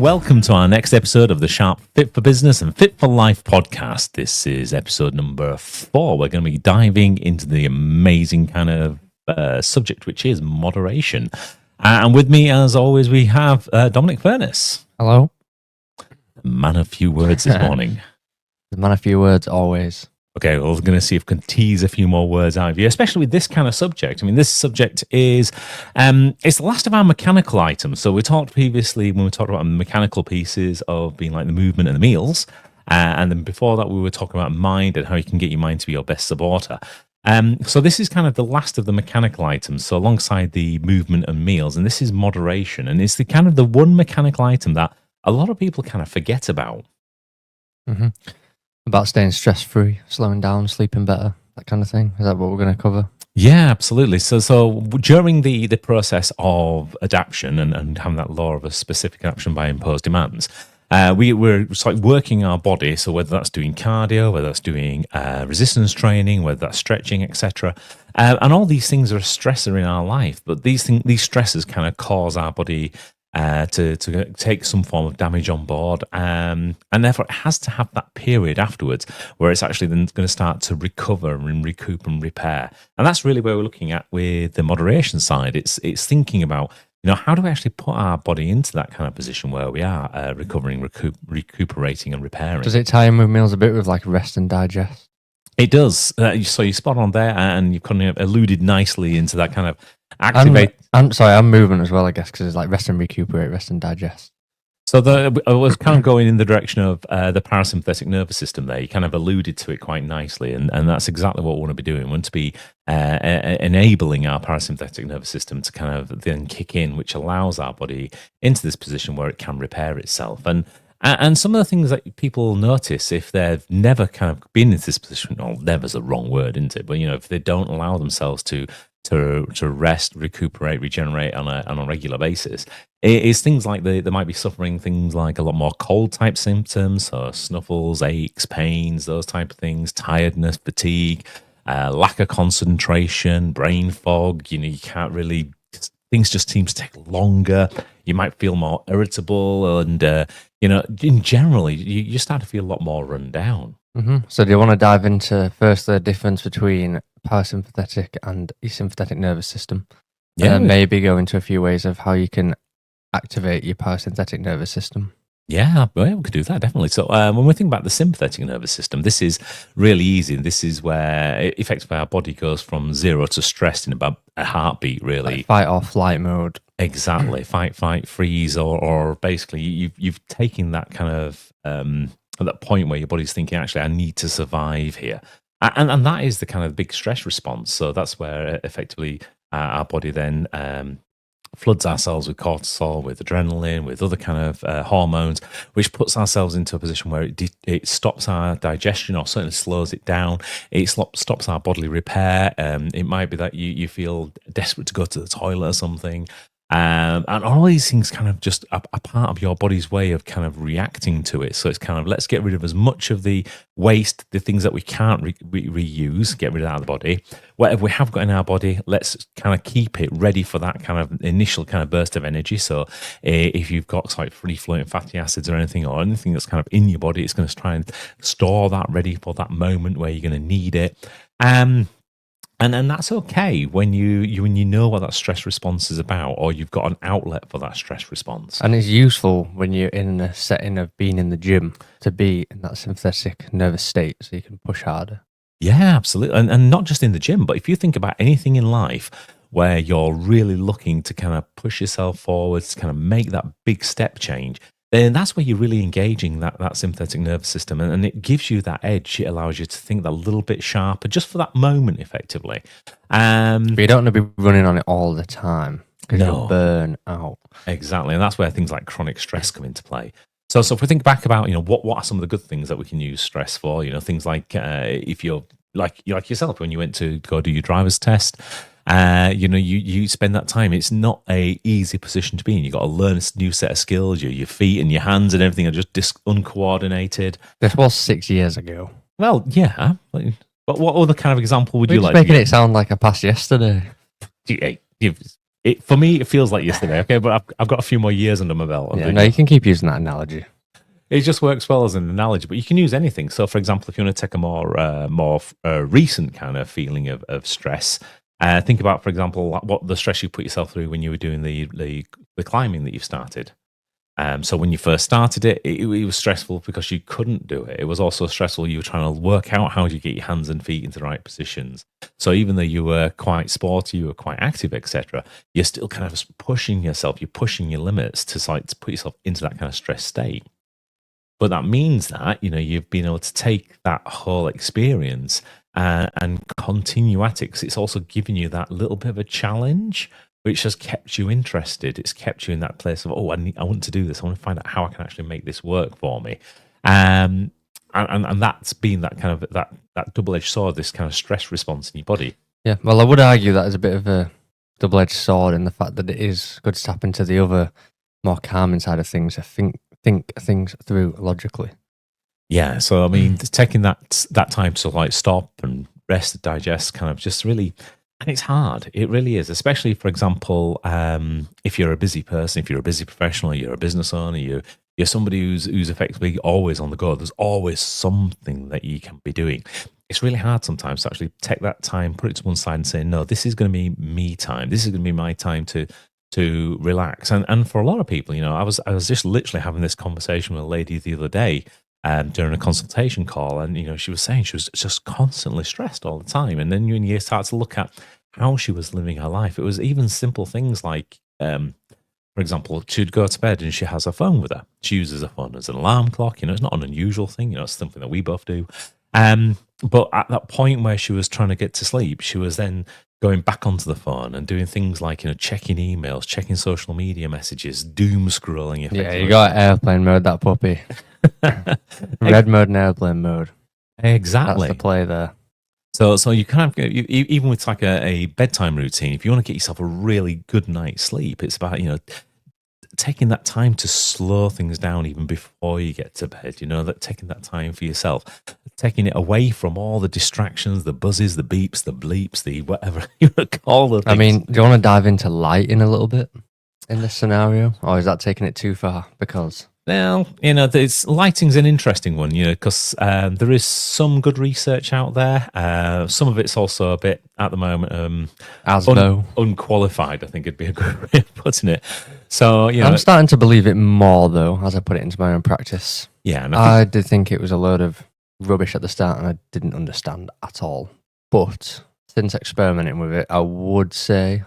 and welcome to our next episode of the Sharp Fit for Business and Fit for Life podcast. This is episode number 4. We're going to be diving into the amazing kind of subject, which is moderation. And with me, as always, we have Dominic Furness. Hello. Man of few words this morning. The man of few words, always. Okay, well, we're going to see if we can tease a few more words out of you, especially with this kind of subject. I mean, this subject is, it's the last of our mechanical items. So we talked previously, when we talked about mechanical pieces of being like the movement and the meals. And then before that, we were talking about mind and how you can get your mind to be your best supporter. So this is kind of the last of the mechanical items. So alongside the movement and meals, and this is moderation. And it's the kind of the one mechanical item that a lot of people kind of forget about. Mm-hmm. About staying stress-free, slowing down, sleeping better, that kind of thing. Is that what we're going to cover? Yeah, absolutely. So during the process of adaptation and having that law of a specific adaptation by imposed demands, we're like working our body. So whether that's doing cardio, whether that's doing resistance training, whether that's stretching, etc. And all these things are a stressor in our life. But these stressors kind of cause our body to take some form of damage on board, and therefore it has to have that period afterwards where it's actually then going to start to recover and recoup and repair. And that's really where we're looking at with the moderation side. It's thinking about, how do we actually put our body into that kind of position where we are recovering, recuperating and repairing. Does it tie in with meals a bit with like rest and digest? It does. So you're spot on there, and you've kind of alluded nicely into that kind of activate. And movement as well, I guess, because it's like rest and recuperate, rest and digest. So I was kind of going in the direction of the parasympathetic nervous system there. You kind of alluded to it quite nicely, and that's exactly what we want to be doing. We want to be enabling our parasympathetic nervous system to kind of then kick in, which allows our body into this position where it can repair itself. And some of the things that people notice if they've never kind of been in this position, well, never's a wrong word, isn't it? But, if they don't allow themselves to rest, recuperate, regenerate on a regular basis, it's things like they might be suffering things like a lot more cold type symptoms, so snuffles, aches, pains, those type of things, tiredness, fatigue, lack of concentration, brain fog. You can't really, things just seem to take longer. You might feel more irritable, and in general, you start to feel a lot more run down. Mm-hmm. So do you want to dive into first the difference between parasympathetic and sympathetic nervous system? Yeah, and maybe go into a few ways of how you can activate your parasympathetic nervous system. Yeah, well, we could do that, definitely. So when we think about the sympathetic nervous system, this is really easy. This is where effectively our body goes from 0 to stressed in about a heartbeat, really. Like fight or flight mode. Exactly. Fight, freeze, or basically you've taken that kind of at that point where your body's thinking, actually, I need to survive here. And that is the kind of big stress response. So that's where effectively our body then floods ourselves with cortisol, with adrenaline, with other kind of hormones, which puts ourselves into a position where it stops our digestion, or certainly slows it down. It stops our bodily repair. It might be that you feel desperate to go to the toilet or something. And all these things kind of just are part of your body's way of kind of reacting to it. So it's kind of, let's get rid of as much of the waste, the things that we can't reuse, get rid of out of the body. Whatever we have got in our body, let's kind of keep it ready for that kind of initial kind of burst of energy. So if you've got like free floating fatty acids or anything that's kind of in your body, it's going to try and store that ready for that moment where you're going to need it. And that's okay when you know what that stress response is about, or you've got an outlet for that stress response. And it's useful when you're in a setting of being in the gym to be in that sympathetic nervous state so you can push harder. Yeah, absolutely. And not just in the gym, but if you think about anything in life where you're really looking to kind of push yourself forward, to kind of make that big step change, then that's where you're really engaging that sympathetic nervous system, and it gives you that edge. It allows you to think that little bit sharper just for that moment, effectively. But you don't want to be running on it all the time because you'll burn out. Exactly, and that's where things like chronic stress come into play. So if we think back about what are some of the good things that we can use stress for? Things like if you're like yourself when you went to go do your driver's test. You spend that time. It's not a easy position to be in. You've got to learn a new set of skills. Your feet and your hands and everything are just uncoordinated. This was 6 years ago. Well, yeah. But what other kind of example would you like? Making it sound like I passed yesterday. You've For me, it feels like yesterday. Okay, but I've got a few more years under my belt. Yeah, no, you can keep using that analogy. It just works well as an analogy, but you can use anything. So, for example, if you want to take a more recent kind of feeling of stress, think about, for example, what the stress you put yourself through when you were doing the climbing that you've started. So when you first started it was stressful because you couldn't do it. It was also stressful. You were trying to work out how do you get your hands and feet into the right positions. So even though you were quite sporty, you were quite active, etc., you're still kind of pushing yourself. You're pushing your limits to put yourself into that kind of stress state. But that means that you've been able to take that whole experience and continue at it, because it's also giving you that little bit of a challenge, which has kept you interested. It's kept you in that place of, I want to do this. I want to find out how I can actually make this work for me. And that's been that kind of that double-edged sword, this kind of stress response in your body. Yeah, well, I would argue that is a bit of a double-edged sword in the fact that it is good to tap into the other more calming side of things. I think things through logically. Yeah, so I mean, taking that time to like stop and rest, digest, kind of just really. And it's hard. It really is, especially, for example, if you're a busy person, if you're a busy professional, you're a business owner, you're somebody who's effectively always on the go. There's always something that you can be doing. It's really hard sometimes to actually take that time, put it to one side, and say, no, this is going to be me time. This is going to be my time to relax. And for a lot of people, I was just literally having this conversation with a lady the other day. During a consultation call, and she was saying she was just constantly stressed all the time. And then when you start to look at how she was living her life, it was even simple things like, for example, she'd go to bed and she has her phone with her. She uses her phone as an alarm clock. It's not an unusual thing. It's something that we both do. But at that point where she was trying to get to sleep, she was then going back onto the phone and doing things like, checking emails, checking social media messages, doom scrolling. Yeah, you got airplane mode, that puppy. Red mode and airplane mode. Exactly. That's the play there. So you kind of, even with like a bedtime routine, if you want to get yourself a really good night's sleep, it's about, taking that time to slow things down even before you get to bed, that taking that time for yourself, taking it away from all the distractions, the buzzes, the beeps, the bleeps, the whatever you call them. I mean, do you want to dive into lighting a little bit in this scenario, or is that taking it too far? Because now, lighting's an interesting one, because there is some good research out there. Some of it's also a bit, at the moment, unqualified, I think it'd be a good way of putting it. So, I'm starting to believe it more, though, as I put it into my own practice. Yeah. And I did think it was a load of rubbish at the start, and I didn't understand at all. But since experimenting with it, I would say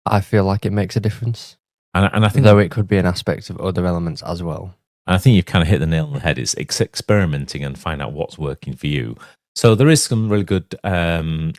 I feel like it makes a difference. And I think, though it could be an aspect of other elements as well. And I think you've kind of hit the nail on the head. It's experimenting and find out what's working for you. So there is some really good,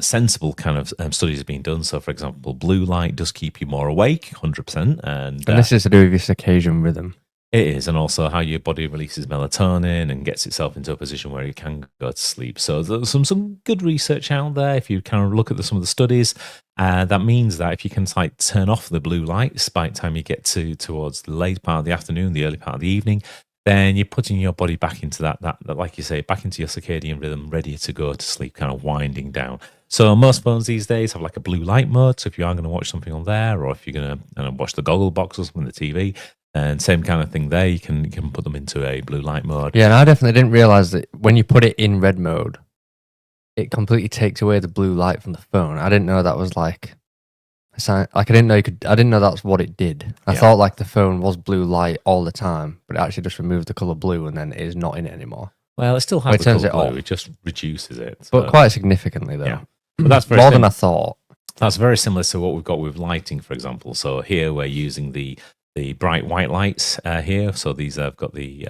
sensible kind of studies being done. So, for example, blue light does keep you more awake, 100%. And this is to do with your circadian rhythm. It is, and also how your body releases melatonin and gets itself into a position where you can go to sleep. So there's some good research out there. If you kind of look at some of the studies, that means that if you can like turn off the blue light by the time you get towards the late part of the afternoon, the early part of the evening, then you're putting your body back into that like you say, back into your circadian rhythm, ready to go to sleep, kind of winding down. So most phones these days have like a blue light mode. So if you are going to watch something on there, or if you're going to watch the goggle box or something on the TV, and same kind of thing there, you can put them into a blue light mode. Yeah, and I definitely didn't realize that when you put it in red mode, it completely takes away the blue light from the phone. I didn't know that was like a sign. Like I didn't know that's what it did. I thought like the phone was blue light all the time, but it actually just removed the color blue and then it is not in it anymore. Well, it still has the color blue. It just reduces it, but quite significantly though. Yeah, but that's very more than I thought. That's very similar to what we've got with lighting, for example. So here we're using the bright white lights here. So these have got the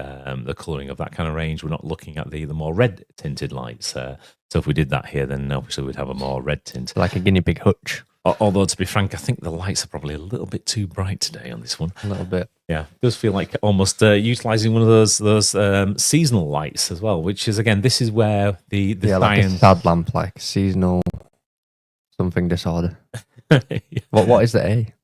colouring of that kind of range. We're not looking at the more red tinted lights. So if we did that here, then obviously we'd have a more red tint. Like a guinea pig hutch. Although, to be frank, I think the lights are probably a little bit too bright today on this one. A little bit. Yeah, it does feel like almost utilising one of those seasonal lights as well, which is, again, this is where the science... like a sad lamp, like seasonal something disorder. What is the A?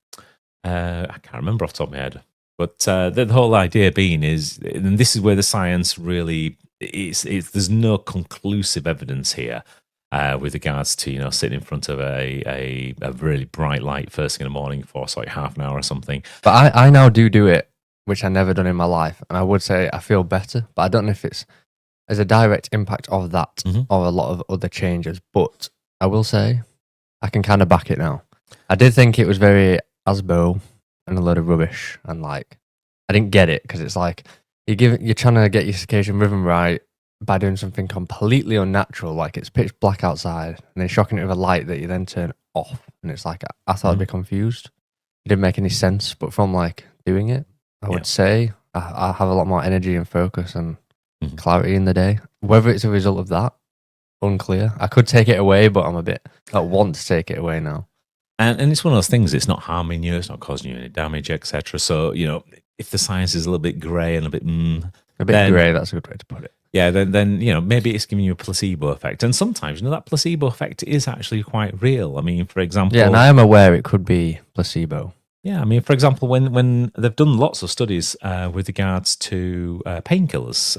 I can't remember off the top of my head. But the whole idea being is, and this is where the science really is, there's no conclusive evidence here. with regards to sitting in front of a really bright light first thing in the morning for like half an hour or something. But I now do it, which I never done in my life, and I would say I feel better. But I don't know if it's as a direct impact of that or a lot of other changes. But I will say I can kind of back it now. I did think it was very ASBO and a load of rubbish, and like I didn't get it because it's like you're trying to get your circadian rhythm right by doing something completely unnatural, like it's pitch black outside, and then shocking it with a light that you then turn off, and it's like I thought I'd be confused. It didn't make any sense, but from like doing it, I would say I have a lot more energy and focus and clarity in the day. Whether it's a result of that, unclear. I could take it away, but I'm a bit I want to take it away now. And it's one of those things. It's not harming you. It's not causing you any damage, etc. So if the science is a little bit grey and a bit grey, that's a good way to put it. Yeah, then maybe it's giving you a placebo effect, and sometimes that placebo effect is actually quite real. I mean, for example, and I am aware it could be placebo. Yeah, I mean, for example, when they've done lots of studies with regards to painkillers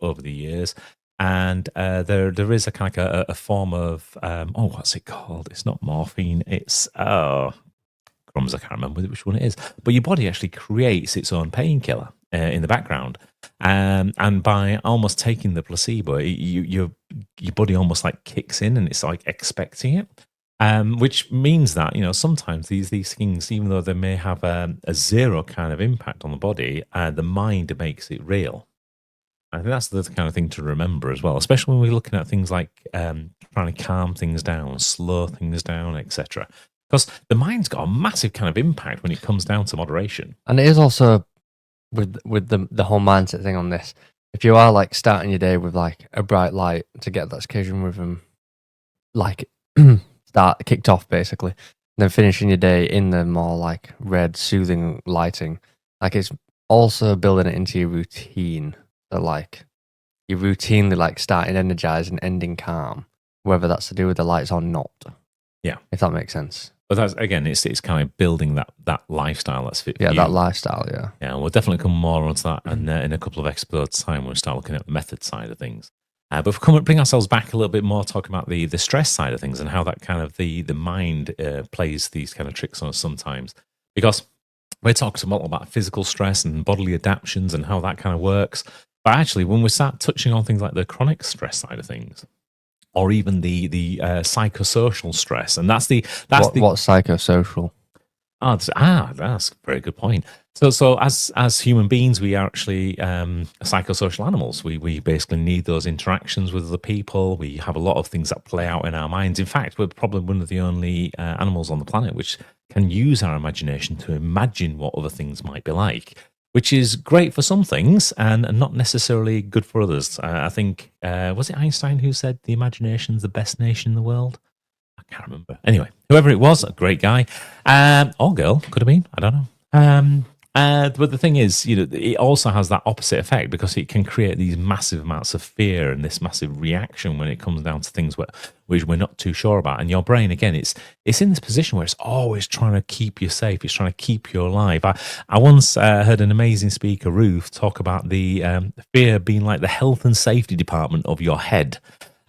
over the years, and there is a kind of a form of what's it called? It's not morphine. It's crumbs. I can't remember which one it is. But your body actually creates its own painkiller in the background, and by almost taking the placebo, your body almost like kicks in, and it's like expecting it. Which means that sometimes these things, even though they may have a zero kind of impact on the body, the mind makes it real. I think that's the kind of thing to remember as well, especially when we're looking at things like trying to calm things down, slow things down, etc. Because the mind's got a massive kind of impact when it comes down to moderation. And it is also with the whole mindset thing on this. If you are like starting your day with like a bright light to get that circadian rhythm, like start kicked off basically, and then finishing your day in the more like red soothing lighting, like it's also building it into your routine. So like you routinely like starting energized and ending calm, whether that's to do with the lights or not. Yeah, if that makes sense. But that's again, it's kind of building that lifestyle that's fit for you. That lifestyle. Yeah, we'll definitely come more onto that in a couple of episodes' time when we start looking at the method side of things. But if we bring ourselves back a little bit more, talking about the stress side of things and how that kind of the mind plays these kind of tricks on us sometimes, because we talk a lot about physical stress and bodily adaptations and how that kind of works. But actually, when we start touching on things like the chronic stress side of things, or even the psychosocial stress, and that's what's psychosocial. That's a very good point. So as human beings, we are actually psychosocial animals. We basically need those interactions with other people. We have a lot of things that play out in our minds. In fact, we're probably one of the only animals on the planet which can use our imagination to imagine what other things might be like, which is great for some things and not necessarily good for others. I think, was it Einstein who said the imagination's the best nation in the world? I can't remember. Anyway, whoever it was, a great guy. Or girl, could have been. I don't know. But the thing is, it also has that opposite effect because it can create these massive amounts of fear and this massive reaction when it comes down to things which we're not too sure about. And your brain, again, it's in this position where it's always trying to keep you safe. It's trying to keep you alive. I once heard an amazing speaker, Ruth, talk about the fear being like the health and safety department of your head.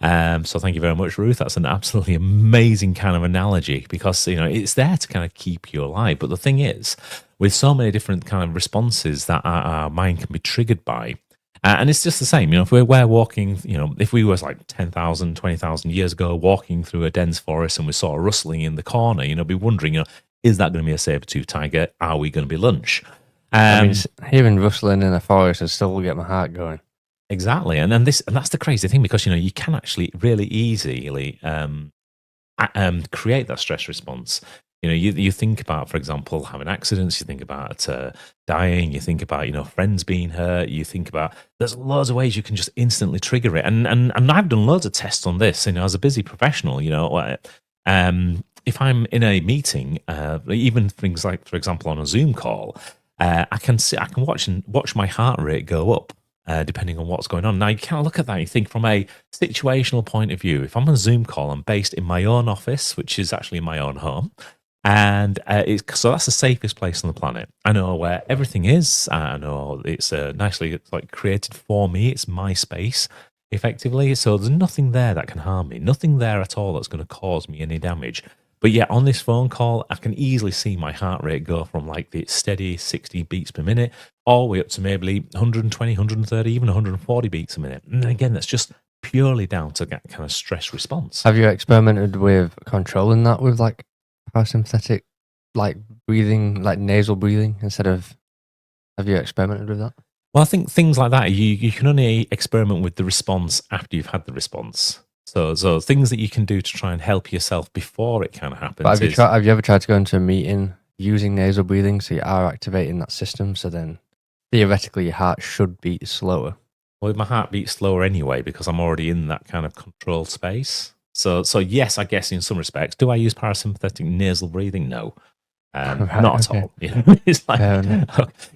So thank you very much, Ruth. That's an absolutely amazing kind of analogy because, it's there to kind of keep you alive. But the thing is, with so many different kind of responses that our mind can be triggered by, and it's just the same, if we're walking, if we was like 10,000, 20,000 years ago walking through a dense forest and we saw a rustling in the corner, be wondering, is that going to be a saber-toothed tiger? Are we going to be lunch? Hearing rustling in a forest will still get my heart going. Exactly, and that's the crazy thing because you can actually really easily create that stress response. You think about, for example, having accidents. You think about dying. You think about friends being hurt. You think about there's loads of ways you can just instantly trigger it. And I've done loads of tests on this. As a busy professional, if I'm in a meeting, even things like, for example, on a Zoom call, I can watch my heart rate go up. Depending on what's going on. Now, you kind of look at that and you think from a situational point of view, if I'm on a Zoom call, I'm based in my own office, which is actually my own home. And so that's the safest place on the planet. I know where everything is. I know it's nicely like created for me. It's my space. effectively. So there's nothing there that can harm me, nothing there at all that's going to cause me any damage. But yeah, on this phone call, I can easily see my heart rate go from like the steady 60 beats per minute all the way up to maybe 120, 130, even 140 beats a minute. And again, that's just purely down to that kind of stress response. Have you experimented with controlling that with like parasympathetic, like breathing, like nasal breathing instead of? Have you experimented with that? Well, I think things like that, you can only experiment with the response after you've had the response. So things that you can do to try and help yourself before it kind of happens. But have you ever tried to go into a meeting using nasal breathing so you are activating that system? So then theoretically your heart should beat slower. Well, my heart beats slower anyway because I'm already in that kind of controlled space. So yes, I guess in some respects. Do I use parasympathetic nasal breathing? No. Right, not okay. at all. You know, it's like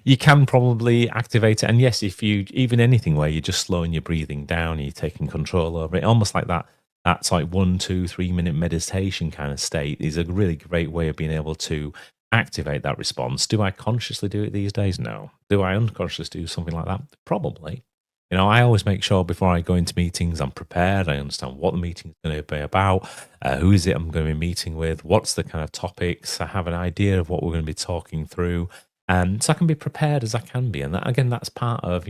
you can probably activate it, and yes, if you even anything where you're just slowing your breathing down, you're taking control over it, almost like that. That's like 1, 2, 3 minute meditation kind of state is a really great way of being able to activate that response. Do I consciously do it these days? No. Do I unconsciously do something like that? Probably. You know, I always make sure before I go into meetings, I'm prepared. I understand what the meeting is going to be about, who is it I'm going to be meeting with, what's the kind of topics. I have an idea of what we're going to be talking through, and so I can be prepared as I can be. And that, again, that's part of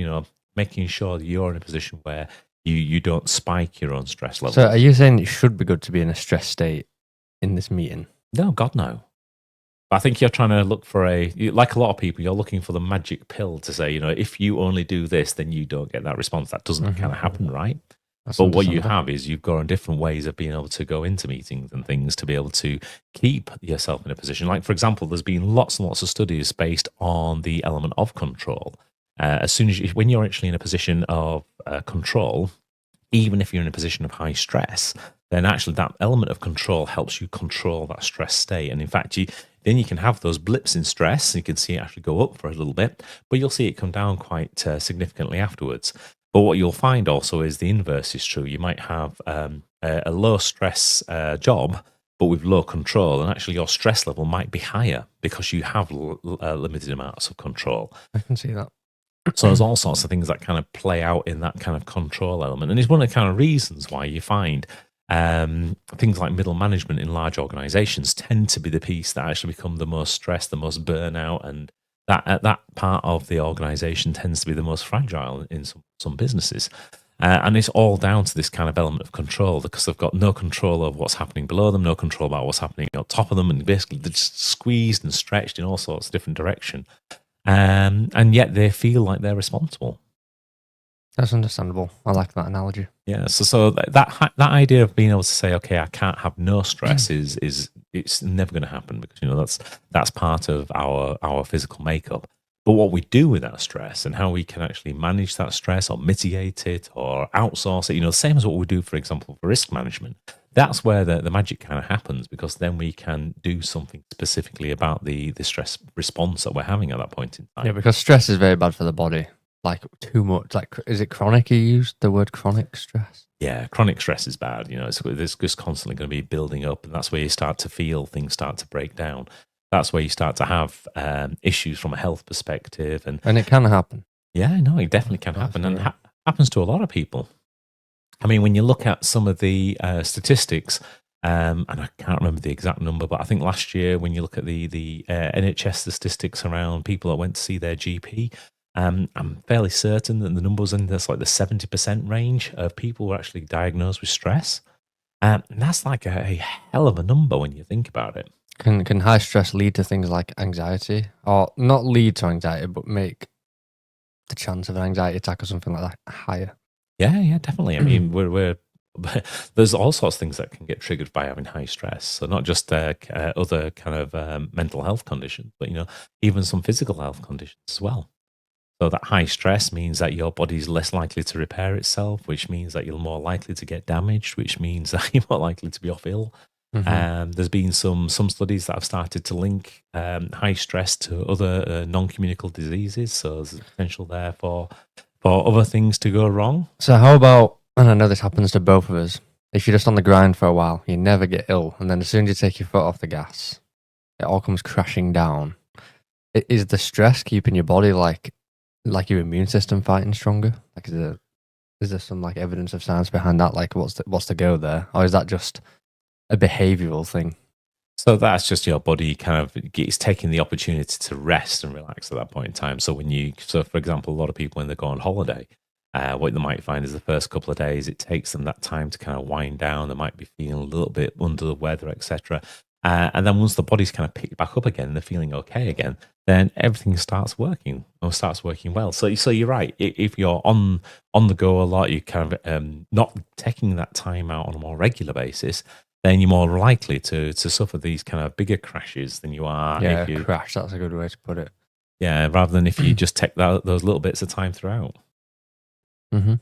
making sure that you're in a position where you don't spike your own stress levels. So are you saying it should be good to be in a stress state in this meeting? No, God, no. I think you're trying to look for like a lot of people, you're looking for the magic pill to say, if you only do this, then you don't get that response. That doesn't kind of happen, right? That's But what you have is you've got different ways of being able to go into meetings and things to be able to keep yourself in a position. Like, for example, there's been lots and lots of studies based on the element of control. As soon as when you're actually in a position of control, even if you're in a position of high stress, then actually that element of control helps you control that stress state. And in fact, then you can have those blips in stress. You can see it actually go up for a little bit, but you'll see it come down quite significantly afterwards. But what you'll find also is the inverse is true. You might have a low stress job, but with low control, and actually your stress level might be higher because you have limited amounts of control. I can see that. So there's all sorts of things that kind of play out in that kind of control element. And it's one of the kind of reasons why you find things like middle management in large organizations tend to be the piece that actually become the most stressed, the most burnout, and that part of the organization tends to be the most fragile in some businesses. And it's all down to this kind of element of control because they've got no control of what's happening below them, no control about what's happening on top of them, and basically they're just squeezed and stretched in all sorts of different direction. And yet they feel like they're responsible. That's understandable. I like that analogy. Yeah. So that idea of being able to say, okay, I can't have no stress is it's never going to happen because that's part of our physical makeup. But what we do with that stress and how we can actually manage that stress or mitigate it or outsource it, the same as what we do, for example, for risk management. That's where the magic kind of happens because then we can do something specifically about the stress response that we're having at that point in time. Yeah, because stress is very bad for the body. Like too much. Like, is it chronic? You used the word chronic stress. Yeah, chronic stress is bad. It's just constantly going to be building up, and that's where you start to feel things start to break down. That's where you start to have issues from a health perspective, and it can happen. Yeah, no, it definitely can happen, and happens to a lot of people. I mean, when you look at some of the statistics, and I can't remember the exact number, but I think last year when you look at the NHS statistics around people that went to see their GP, I'm fairly certain that the number was in this like the 70% range of people who are actually diagnosed with stress. And that's like a hell of a number when you think about it. Can high stress lead to things like anxiety, or not lead to anxiety, but make the chance of an anxiety attack or something like that higher? Yeah, definitely. I mean, we're there's all sorts of things that can get triggered by having high stress. So not just other kind of mental health conditions, but even some physical health conditions as well. So that high stress means that your body's less likely to repair itself, which means that you're more likely to get damaged, which means that you're more likely to be off ill. Mm-hmm. There's been some studies that have started to link high stress to other non-communicable diseases. So there's a potential there for other things to go wrong. So how about, and I know this happens to both of us, if you're just on the grind for a while, you never get ill, and then as soon as you take your foot off the gas, it all comes crashing down. Is the stress keeping your body like your immune system fighting stronger? Like, is it Is there some like evidence of science behind that? Like, what's the go there, or is that just a behavioural thing? So that's just your body kind of it's taking the opportunity to rest and relax at that point in time. So for example, a lot of people when they go on holiday, what they might find is the first couple of days it takes them that time to kind of wind down. They might be feeling a little bit under the weather, etc. And then once the body's kind of picked back up again, they're feeling okay again. Then everything starts working or starts working well. So you're right. If you're on the go a lot, you kind of not taking that time out on a more regular basis, then you're more likely to suffer these kind of bigger crashes than you are Yeah, if you, crash. That's a good way to put it. yeah, rather than if you just take those little bits of time throughout. Mm-hmm.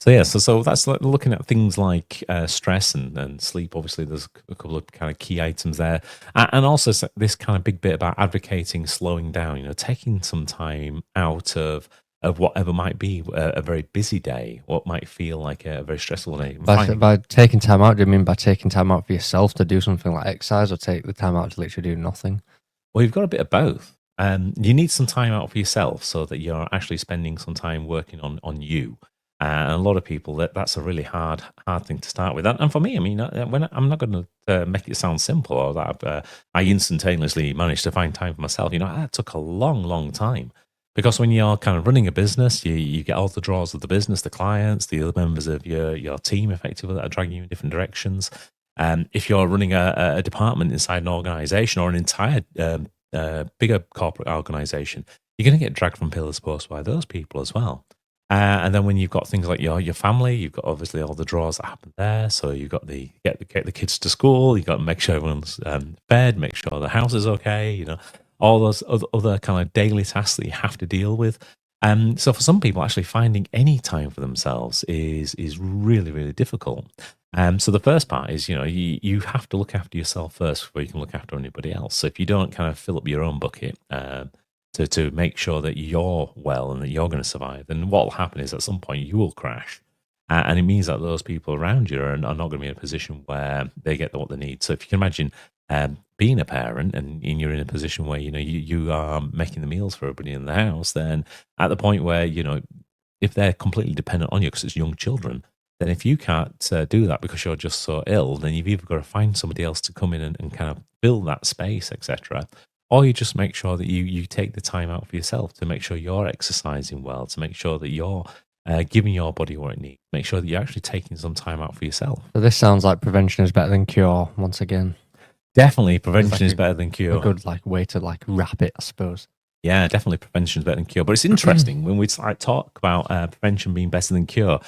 So yeah, so that's looking at things like stress and sleep. Obviously, there's a couple of kind of key items there, and also this kind of big bit about advocating slowing down. Taking some time out of whatever might be a very busy day, what might feel like a very stressful day. By taking time out, do you mean by taking time out for yourself to do something like exercise, or take the time out to literally do nothing? Well, you've got a bit of both. You need some time out for yourself so that you're actually spending some time working on you. And a lot of people that's a really hard thing to start with. And for me, I mean, I'm not going to make it sound simple or that I instantaneously managed to find time for myself. That took a long time because when you're kind of running a business, you get all the draws of the business, the clients, the other members of your team, effectively that are dragging you in different directions. If you're running a department inside an organization or an entire bigger corporate organization, you're going to get dragged from pillar to post by those people as well. And then when you've got things like your family, you've got obviously all the draws that happen there. So you've got get the kids to school, you've got to make sure everyone's fed, make sure the house is okay, all those other kind of daily tasks that you have to deal with. So for some people, actually finding any time for themselves is really, really difficult. So the first part is, you have to look after yourself first before you can look after anybody else. So if you don't kind of fill up your own bucket, to make sure that you're well and that you're going to survive, then what will happen is at some point you will crash. And it means that those people around you are not going to be in a position where they get what they need. So if you can imagine being a parent and you're in a position where, you are making the meals for everybody in the house, then at the point where, if they're completely dependent on you because it's young children, then if you can't do that because you're just so ill, then you've either got to find somebody else to come in and kind of fill that space, etc. Or you just make sure that you take the time out for yourself to make sure you're exercising well, to make sure that you're giving your body what it needs, make sure that you're actually taking some time out for yourself. So this sounds like prevention is better than cure once again. Definitely, prevention is better than cure. A good way to wrap it, I suppose. Yeah, definitely prevention is better than cure. But it's interesting when we talk about prevention being better than cure,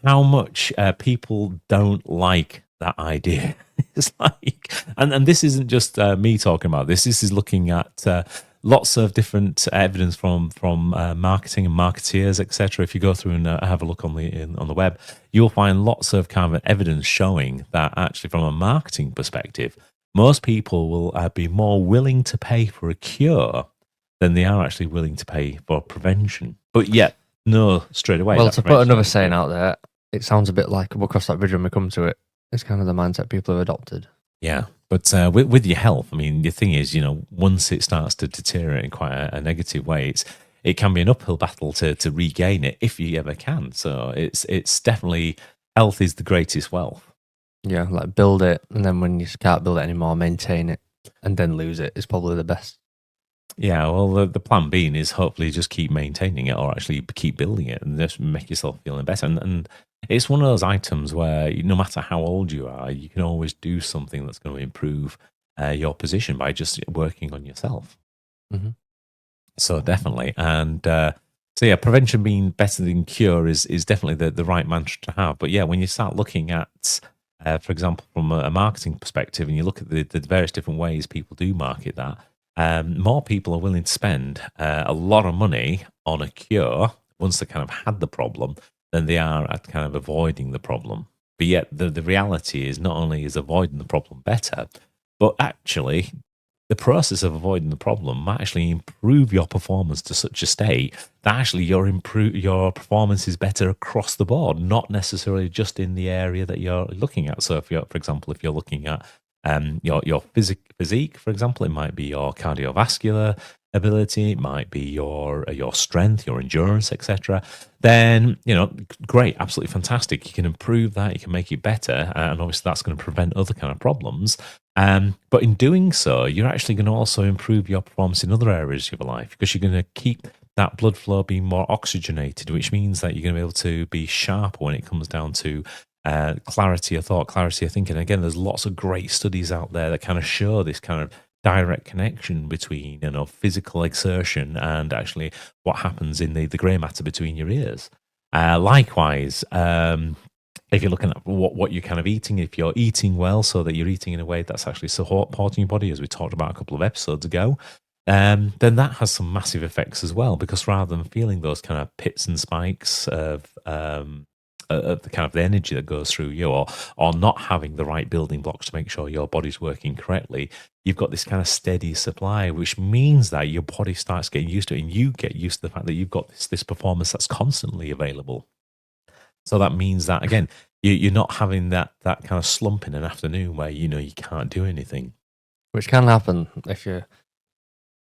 how much people don't like that idea. It's like, and this isn't just me talking about this. This is looking at lots of different evidence from marketing and marketeers, etc. If you go through and have a look on the web, you'll find lots of kind of evidence showing that actually, from a marketing perspective, most people will be more willing to pay for a cure than they are actually willing to pay for prevention. But yet, no, straight away. Well, to put another saying out there, it sounds a bit like we'll cross that bridge when we come to it. It's kind of the mindset people have adopted. Yeah, but with your health, I mean, the thing is, once it starts to deteriorate in quite a negative way, it can be an uphill battle to regain it if you ever can. So it's definitely, health is the greatest wealth. Yeah, like build it, and then when you can't build it anymore, maintain it, and then lose it is probably the best. Yeah, well, the plan B is hopefully just keep maintaining it or actually keep building it and just make yourself feeling better. And it's one of those items where no matter how old you are, you can always do something that's going to improve your position by just working on yourself. Mm-hmm. So definitely. And so yeah, prevention being better than cure is definitely the right mantra to have. But yeah, when you start looking at, for example, from a marketing perspective, and you look at the various different ways people do market that, more people are willing to spend a lot of money on a cure once they kind of had the problem than they are at kind of avoiding the problem. But yet the reality is not only is avoiding the problem better, but actually the process of avoiding the problem might actually improve your performance to such a state that actually your performance is better across the board, not necessarily just in the area that you're looking at. So if you're looking at your physique, for example, it might be your cardiovascular, ability, it might be your strength, your endurance, etc. Then great, absolutely fantastic. You can improve that, you can make it better, and obviously that's going to prevent other kind of problems. But in doing so, you're actually going to also improve your performance in other areas of your life, because you're going to keep that blood flow being more oxygenated, which means that you're going to be able to be sharper when it comes down to clarity of thought, clarity of thinking. Again, there's lots of great studies out there that kind of show this kind of direct connection between physical exertion and actually what happens in the grey matter between your ears. Likewise, if you're looking at what you're kind of eating, if you're eating well, so that you're eating in a way that's actually supporting your body, as we talked about a couple of episodes ago, then that has some massive effects as well, because rather than feeling those kind of pits and spikes of the kind of the energy that goes through you, or not having the right building blocks to make sure your body's working correctly, you've got this kind of steady supply, which means that your body starts getting used to it, and you get used to the fact that you've got this performance that's constantly available. So that means that, again, you're not having that kind of slump in an afternoon where you can't do anything. Which can happen if you,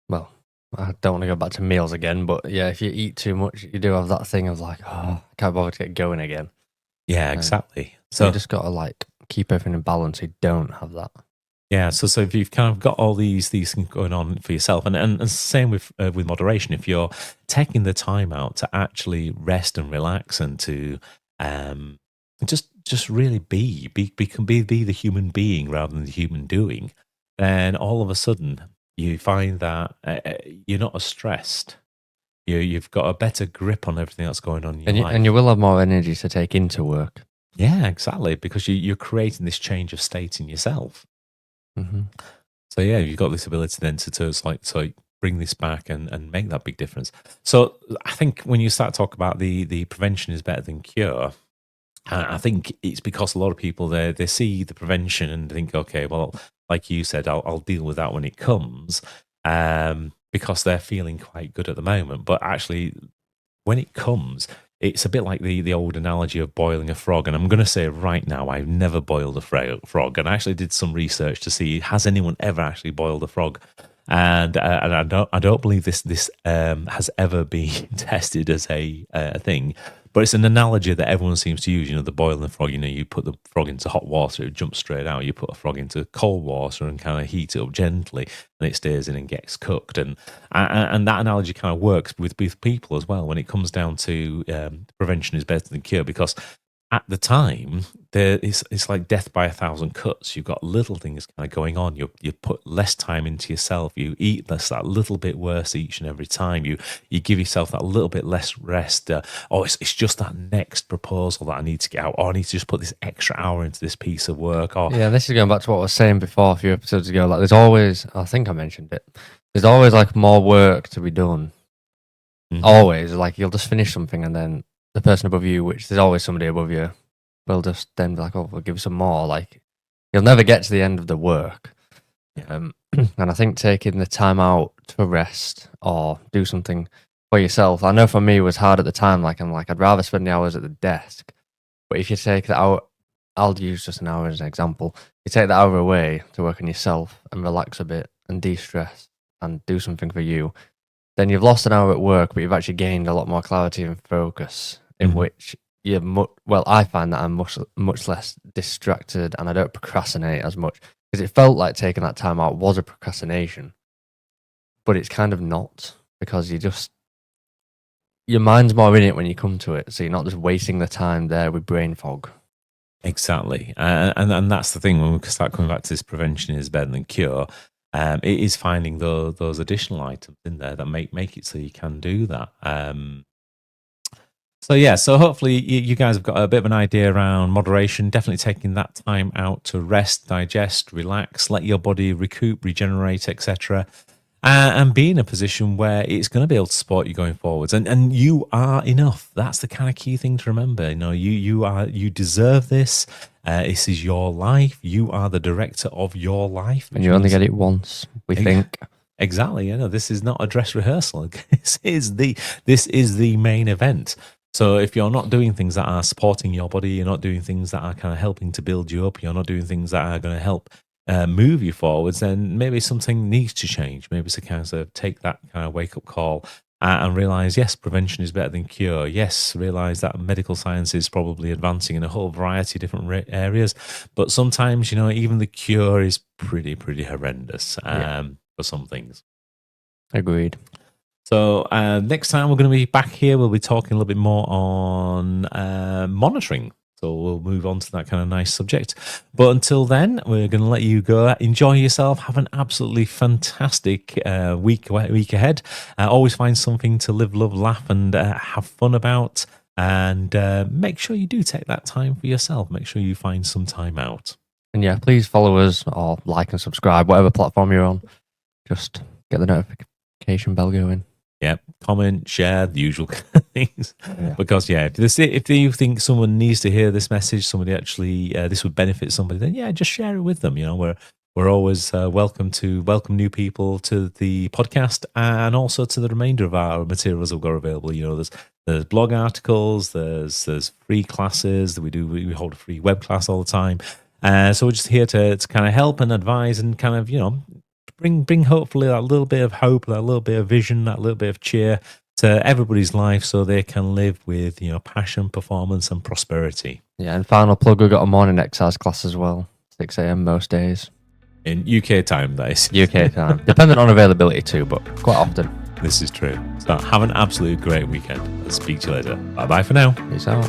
well, I don't want to go back to meals again, but yeah, if you eat too much, you do have that thing of like, oh, I can't bother to get going again. Yeah, exactly. So you just got to like keep everything in balance. You don't have that. Yeah, so if you've kind of got all these things going on for yourself, and same with moderation, if you're taking the time out to actually rest and relax and to just really be the human being rather than the human doing, then all of a sudden you find that you're not as stressed. You've got a better grip on everything that's going on in your life. And you will have more energy to take into work. Yeah, exactly, because you're creating this change of state in yourself. Mm-hmm. So yeah, you've got this ability then to bring this back and make that big difference. So I think when you start to talk about the prevention is better than cure, I think it's because a lot of people they see the prevention and think, okay, well, like you said, I'll deal with that when it comes, because they're feeling quite good at the moment. But actually, when it comes, it's a bit like the old analogy of boiling a frog. And I'm going to say right now, I've never boiled a frog. And I actually did some research to see, has anyone ever actually boiled a frog? And I don't believe this has ever been tested as a thing. But it's an analogy that everyone seems to use. The boiling the frog. You put the frog into hot water, it jumps straight out. You put a frog into cold water and kind of heat it up gently, and it stays in and gets cooked. And that analogy kind of works with people as well when it comes down to prevention is better than cure, because at the time, it's like death by 1,000 cuts. You've got little things kind of going on. You put less time into yourself. You eat that little bit worse each and every time. You give yourself that little bit less rest. It's just that next proposal that I need to get out. Or I need to just put this extra hour into this piece of work. Yeah, this is going back to what I was saying before a few episodes ago. Like, there's always, I think I mentioned it, there's always like more work to be done. Mm-hmm. Always, like you'll just finish something and then the person above you, which there's always somebody above you, will just then be like, oh, we'll give some more. Like, you'll never get to the end of the work. And I think taking the time out to rest or do something for yourself, I know for me it was hard at the time. Like, I'm like, I'd rather spend the hours at the desk. But if you take that out, I'll use just an hour as an example. You take that hour away to work on yourself and relax a bit and de-stress and do something for you, then you've lost an hour at work, but you've actually gained a lot more clarity and focus in which you're I find that I'm much less distracted and I don't procrastinate as much, because it felt like taking that time out was a procrastination, but it's kind of not, because your mind's more in it when you come to it, so you're not just wasting the time there with brain fog. Exactly, and that's the thing when we start coming back to this prevention is better than cure. It is finding those additional items in there that make it so you can do that. So hopefully you guys have got a bit of an idea around moderation, definitely taking that time out to rest, digest, relax, let your body recoup, regenerate, etc. And be in a position where it's going to be able to support you going forwards. And you are enough. That's the kind of key thing to remember. You deserve this. This is your life. You are the director of your life. And you only get it once, we think. Exactly. This is not a dress rehearsal. This is the main event. So if you're not doing things that are supporting your body, you're not doing things that are kind of helping to build you up, you're not doing things that are going to help move you forwards, then maybe something needs to change. Maybe it's a kind of take that kind of wake up call and realize, yes, prevention is better than cure. Yes, realize that medical science is probably advancing in a whole variety of different areas. But sometimes, even the cure is pretty horrendous for some things. Agreed. So next time we're going to be back here, we'll be talking a little bit more on monitoring. So we'll move on to that kind of nice subject. But until then, we're going to let you go. Enjoy yourself. Have an absolutely fantastic week ahead. Always find something to live, love, laugh, and have fun about. And make sure you do take that time for yourself. Make sure you find some time out. And yeah, please follow us or like and subscribe, whatever platform you're on. Just get the notification bell going. Yep, comment, share, the usual things. Yeah. Because if you think someone needs to hear this message, somebody actually this would benefit somebody, then just share it with them. We're always welcome new people to the podcast and also to the remainder of our materials that we've got available. There's blog articles, there's free classes that we hold a free web class all the time. So we're just here to kind of help and advise and kind of bring hopefully that little bit of hope, that little bit of vision, that little bit of cheer to everybody's life so they can live with, passion, performance and prosperity. Yeah, and final plug, we've got a morning exercise class as well, 6 a.m. most days. In UK time, that is. UK time. Dependent on availability too, but quite often. This is true. So have an absolute great weekend. I'll speak to you later. Bye-bye for now. Peace out.